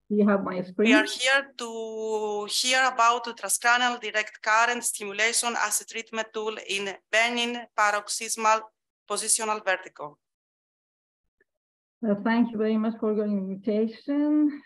You have my screen. We are here to hear about the transcranial direct current stimulation as a treatment tool in benign paroxysmal positional vertigo. Thank you very much for your invitation.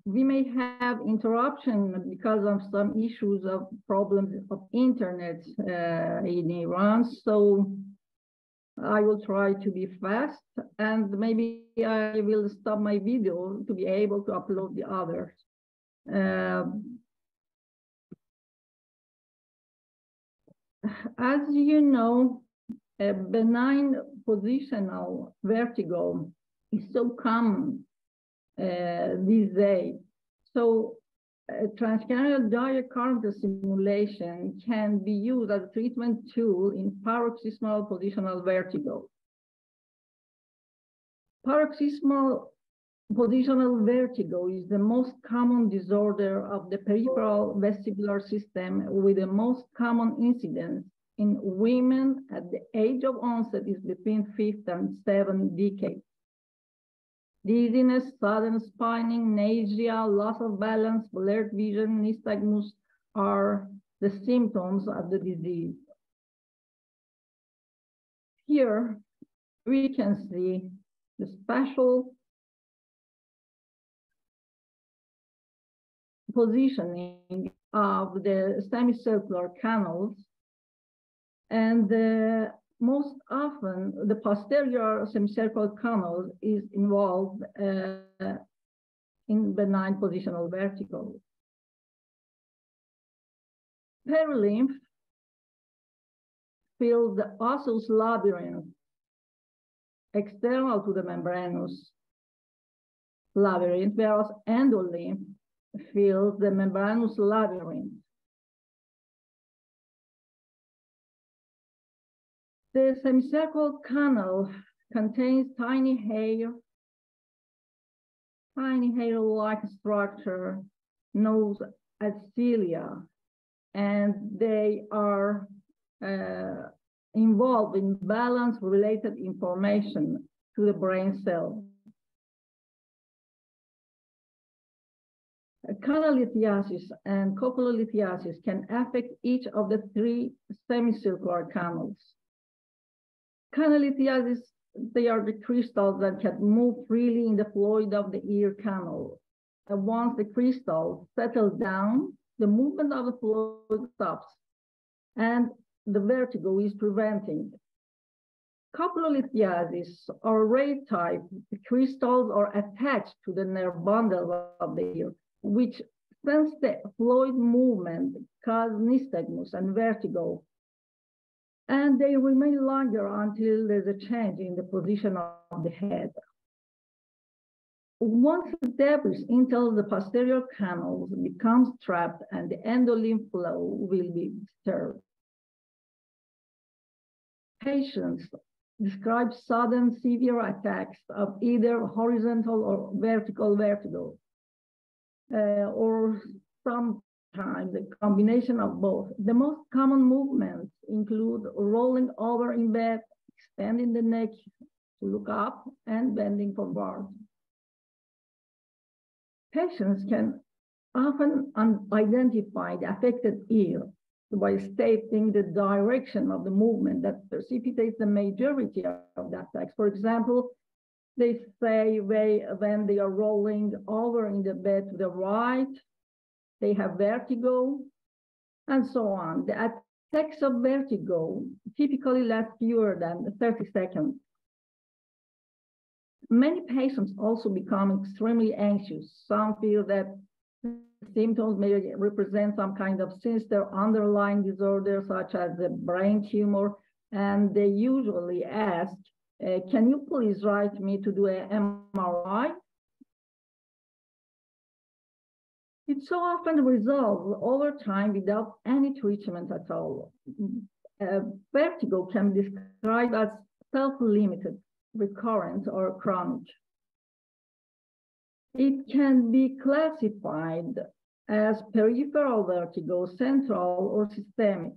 We may have interruption because of some issues of problems of internet in Iran, so I will try to be fast, and maybe I will stop my video to be able to upload the others. As you know, a benign positional vertigo is so common these days. So transcranial direct current stimulation can be used as a treatment tool in paroxysmal positional vertigo. Paroxysmal positional vertigo is the most common disorder of the peripheral vestibular system, with the most common incidence in women at the age of onset is between 5 and 7 decades. Dizziness, sudden spinning, nausea, loss of balance, blurred vision, nystagmus are the symptoms of the disease. Here we can see the spatial positioning of the semicircular canals, and most often the posterior semicircular canal is involved in benign positional vertigo. Perilymph fills the osseous labyrinth external to the membranous labyrinth, whereas endolymph fills the membranous labyrinth. The semicircular canal contains tiny hair-like structure known as cilia, and they are involved in balance-related information to the brain cell. Canalithiasis and copulolithiasis can affect each of the 3 semicircular canals. Canalithiasis, they are the crystals that can move freely in the fluid of the ear canal. And once the crystals settle down, the movement of the fluid stops, and the vertigo is prevented. Copulolithiasis or rare type, the crystals are attached to the nerve bundle of the ear, which sense the fluid movement, cause nystagmus and vertigo. And they remain longer until there's a change in the position of the head. Once the debris enters the posterior canals, becomes trapped, and the endolymph flow will be disturbed. Patients describe sudden severe attacks of either horizontal or vertical vertigo, or sometimes a combination of both. The most common movements include rolling over in bed, extending the neck to look up, and bending forward. Patients can often identify the affected ear by stating the direction of the movement that precipitates the majority of the attacks. For example, they say when they are rolling over in the bed to the right, they have vertigo, and so on. The attacks of vertigo typically last fewer than 30 seconds. Many patients also become extremely anxious. Some feel that symptoms may represent some kind of sinister underlying disorder, such as a brain tumor, and they usually ask, can you please write me to do an MRI? It so often resolves over time without any treatment at all. Vertigo can be described as self-limited, recurrent, or chronic. It can be classified as peripheral vertigo, central, or systemic.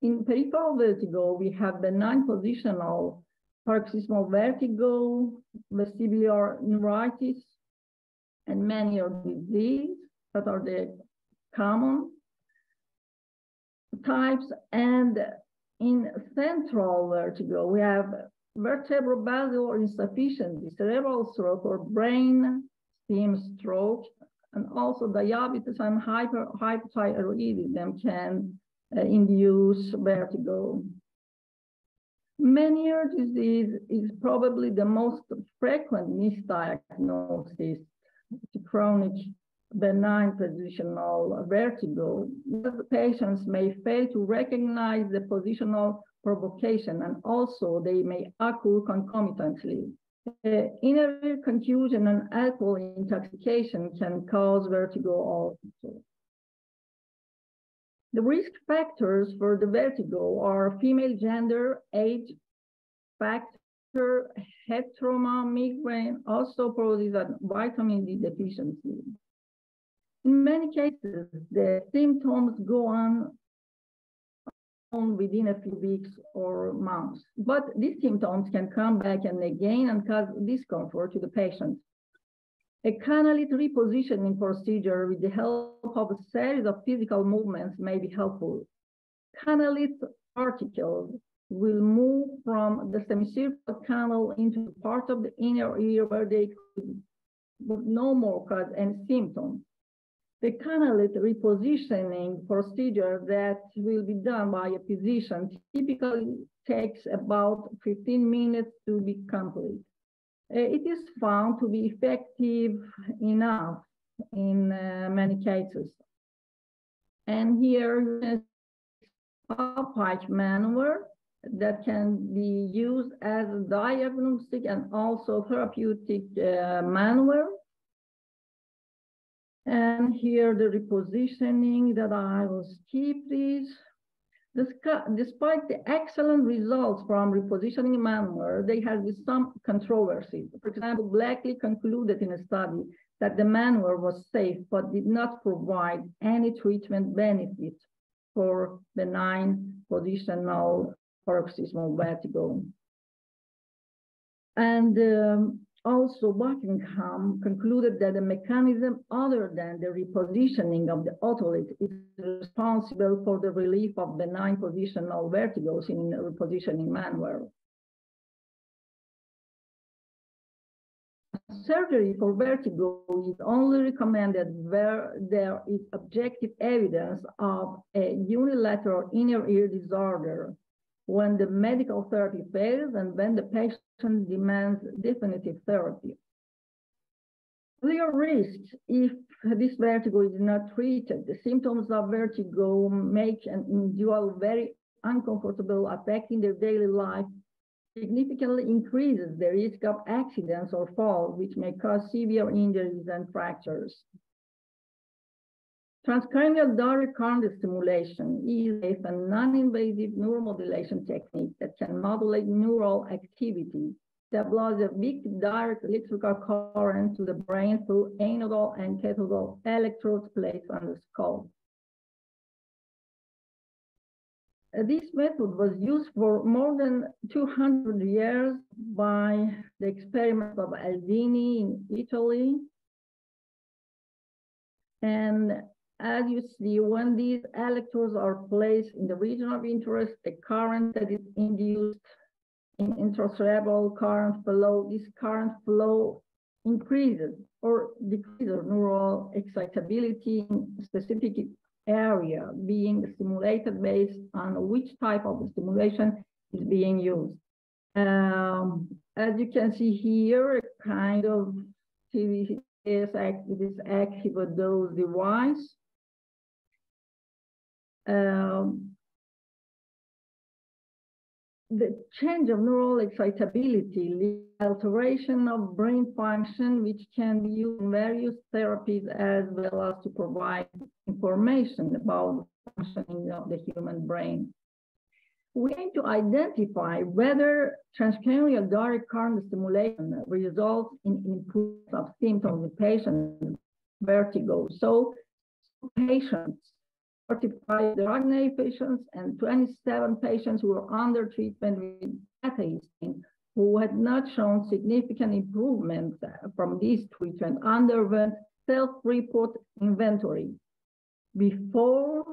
In peripheral vertigo, we have benign positional paroxysmal vertigo, vestibular neuritis, and many other diseases that are the common types. And in central vertigo, we have vertebrobasal insufficiency, cerebral stroke or brain stem stroke, and also diabetes and hypothyroidism can induce vertigo. Meniere's disease is probably the most frequent misdiagnosis to chronic benign positional vertigo. The patients may fail to recognize the positional provocation, and also they may occur concomitantly. Inner ear confusion and alcohol intoxication can cause vertigo also. The risk factors for the vertigo are female gender, age, factor, head trauma, migraine, osteoporosis, and vitamin D deficiency. In many cases, the symptoms go on within a few weeks or months, but these symptoms can come back and again and cause discomfort to the patient. A cannulate repositioning procedure with the help of a series of physical movements may be helpful. Cannulate particles will move from the semicircular canal into the part of the inner ear where they could no more cause any symptoms. The cannulate repositioning procedure that will be done by a physician typically takes about 15 minutes to be complete. It is found to be effective enough in many cases. And here is a pike maneuver that can be used as a diagnostic and also therapeutic maneuver. And here the repositioning that I will skip this. Despite the excellent results from repositioning maneuver, there has been some controversy. For example, Blackley concluded in a study that the maneuver was safe, but did not provide any treatment benefit for benign positional paroxysmal vertigo. And also, Buckingham concluded that a mechanism other than the repositioning of the otolith is responsible for the relief of benign positional vertigos in repositioning maneuver. Surgery for vertigo is only recommended where there is objective evidence of a unilateral inner ear disorder, when the medical therapy fails and when the patient demands definitive therapy. There are risks if this vertigo is not treated. The symptoms of vertigo make an individual very uncomfortable, affecting their daily life, significantly increases the risk of accidents or falls, which may cause severe injuries and fractures. Transcranial direct current stimulation is a non-invasive neuromodulation technique that can modulate neural activity that applies a weak direct electrical current to the brain through anodal and cathodal electrodes placed on the skull. This method was used for more than 200 years by the experiment of Aldini in Italy. And as you see, when these electrodes are placed in the region of interest, the current that is induced in intracerebral current flow, this current flow increases or decreases neural excitability in a specific area being stimulated based on which type of stimulation is being used. As you can see here, a kind of this active dose device. The change of neural excitability leads to alteration of brain function, which can be used in various therapies as well as to provide information about the functioning of the human brain. We aim to identify whether transcranial direct current stimulation results in improvement of symptoms in patients with vertigo. So patients, 45 drug-naive patients and 27 patients who were under treatment with beta-histine who had not shown significant improvement from this treatment underwent self-report inventory before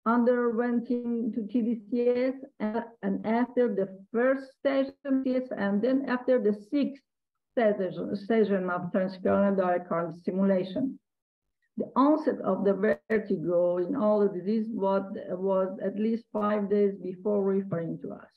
underwent to TDCS and after the first session TDCS, and then after the sixth session of transcranial direct current stimulation. The onset of the vertigo in all the disease was at least 5 days before referring to us.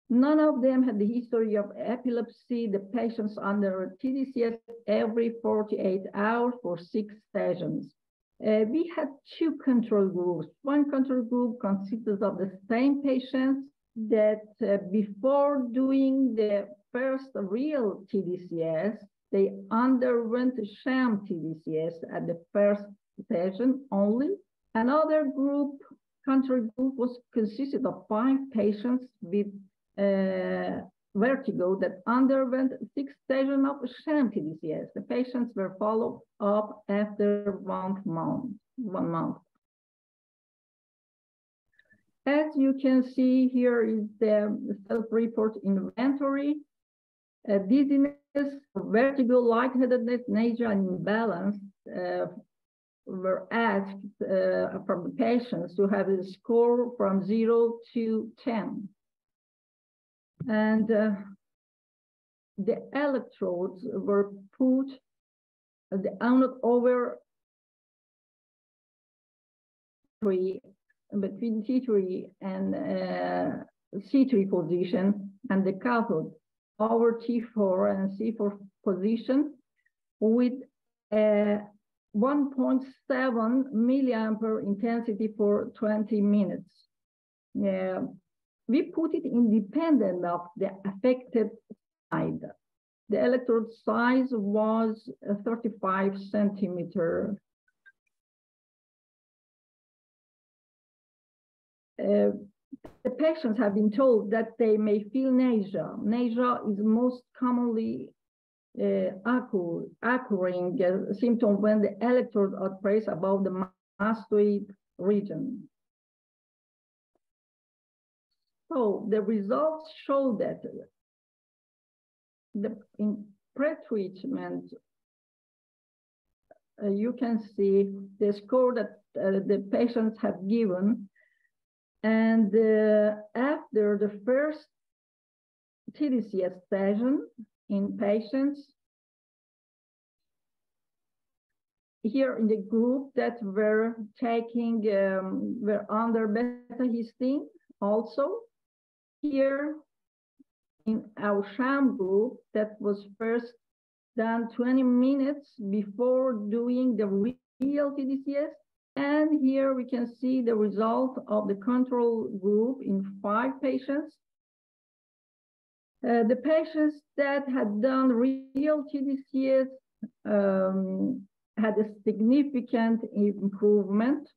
None of them had the history of epilepsy. The patients under TDCS every 48 hours for 6 sessions. We had 2 control groups. One control group consisted of the same patients that before doing the first real TDCS, they underwent sham TDCS at the first session only. Another group, control group, was consisted of 5 patients with vertigo that underwent 6 sessions of sham TDCS. The patients were followed up after 1 month. As you can see, here is the self-report inventory. Dizziness, vertigo, lightheadedness, nausea, and imbalance were asked from the patients to have a score from 0 to 10. And the electrodes were put over between T3 and C3 position, and the cathode over T4 and C4 position with a 1.7 milliampere intensity for 20 minutes. We put it independent of the affected side. The electrode size was 35 centimeters. The patients have been told that they may feel nausea. Nausea is most commonly occurring symptom when the electrodes are placed above the mastoid region. So the results show that in pre-treatment, you can see the score that the patients have given. And after the first TDCS session in patients, here in the group that were taking, were under beta-histine also. Here in our sham group that was first done 20 minutes before doing the real TDCS. And here we can see the result of the control group in 5 patients. The patients that had done real TDCS had a significant improvement.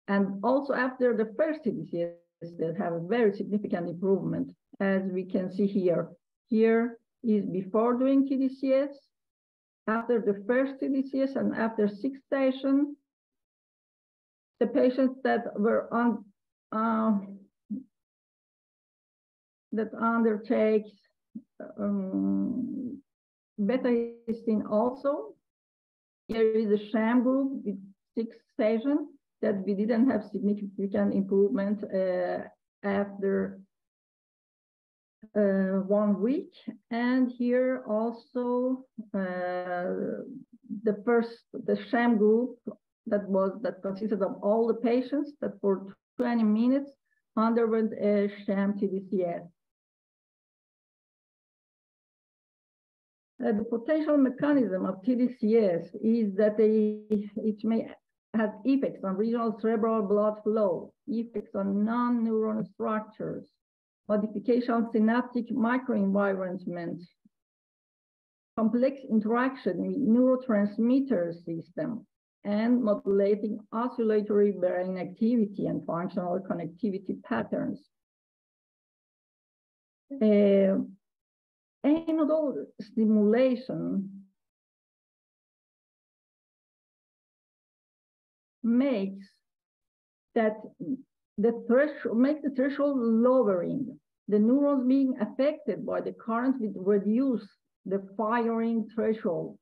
And also after the first TDCS, they have a very significant improvement, as we can see here. Here is before doing TDCS, after the first TDCS, and after 6 sessions. The patients that were on that undertakes beta-histine also. Here is a sham group with 6 sessions that we didn't have significant improvement after 1 week. And here also the sham group that consisted of all the patients that for 20 minutes underwent a sham TDCS. The potential mechanism of TDCS is that it may have effects on regional cerebral blood flow, effects on non-neuron structures, modification of synaptic microenvironment, complex interaction with neurotransmitter system, and modulating oscillatory brain activity and functional connectivity patterns. Anodal stimulation makes that make the threshold lowering. The neurons being affected by the current will reduce the firing threshold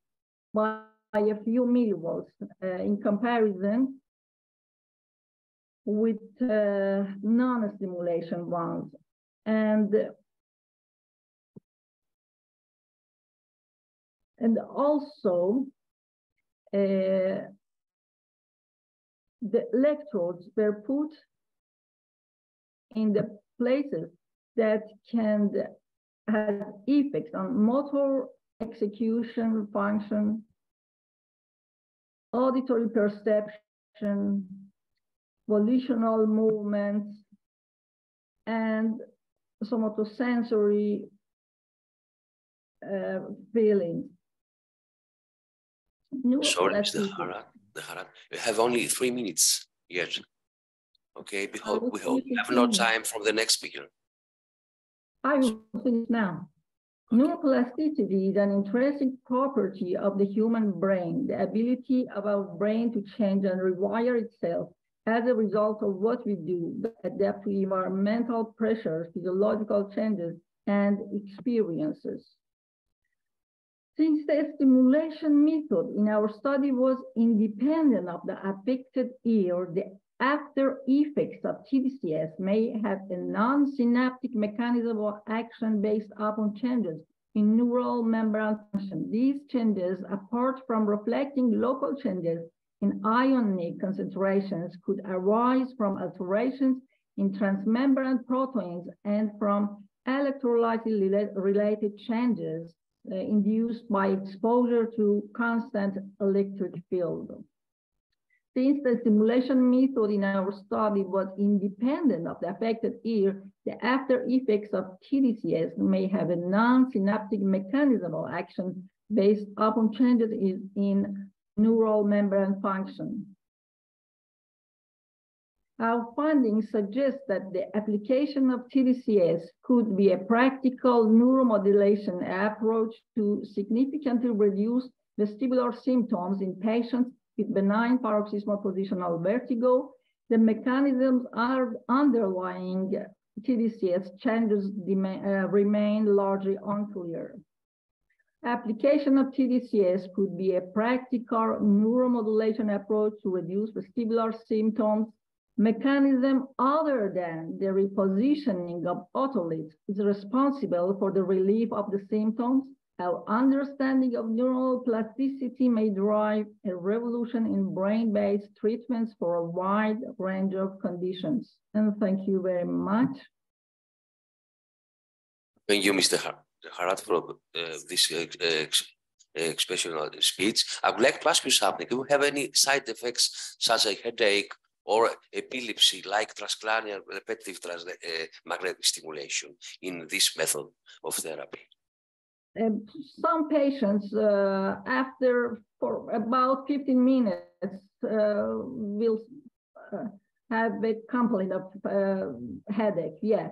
by a few millivolts in comparison with non-stimulation ones. And also, the electrodes were put in the places that can have effects on motor execution function, auditory perception, volitional movements, and somatosensory feelings. Sorry, Mr. Harad, we have only 3 minutes yet. Okay, we have no time for the next speaker. I will finish now. Neuroplasticity is an intrinsic property of the human brain, the ability of our brain to change and rewire itself as a result of what we do, adapt to environmental pressures, physiological changes, and experiences. Since the stimulation method in our study was independent of the affected ear, the after effects of TDCS may have a non-synaptic mechanism of action based upon changes in neural membrane function. These changes, apart from reflecting local changes in ionic concentrations, could arise from alterations in transmembrane proteins and from electrolyte-related changes induced by exposure to constant electric field. Since the stimulation method in our study was independent of the affected ear, the after effects of TDCS may have a non-synaptic mechanism of action based upon changes in neural membrane function. Our findings suggest that the application of TDCS could be a practical neuromodulation approach to significantly reduce vestibular symptoms in patients with benign paroxysmal positional vertigo. The mechanisms underlying TDCS changes remain largely unclear. Application of TDCS could be a practical neuromodulation approach to reduce vestibular symptoms. Mechanism other than the repositioning of otoliths is responsible for the relief of the symptoms. Our understanding of neural plasticity may drive a revolution in brain-based treatments for a wide range of conditions. And thank you very much. Thank you, Mr. Harad, for this expressional speech. I would like to ask you something. Do you have any side effects such as headache or epilepsy like transcranial repetitive magnetic stimulation in this method of therapy? Some patients, for about 15 minutes, will have a complaint of headache, yes.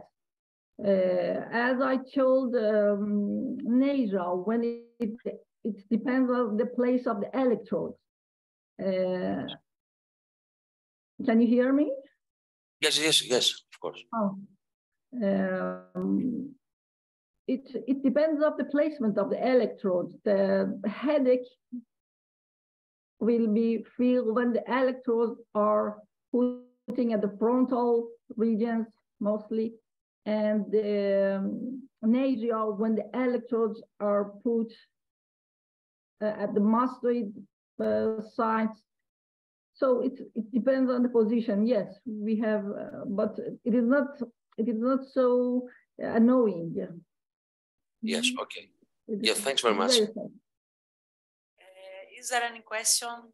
As I told nausea, when it depends on the place of the electrodes. Can you hear me? Yes, of course. Oh. It depends on the placement of the electrodes. The headache will be feel when the electrodes are putting at the frontal regions mostly, and the nausea when the electrodes are put at the mastoid sites. So it depends on the position. Yes, we have, but it is not so annoying. Yes, okay. Yeah, thanks very much. Is there any question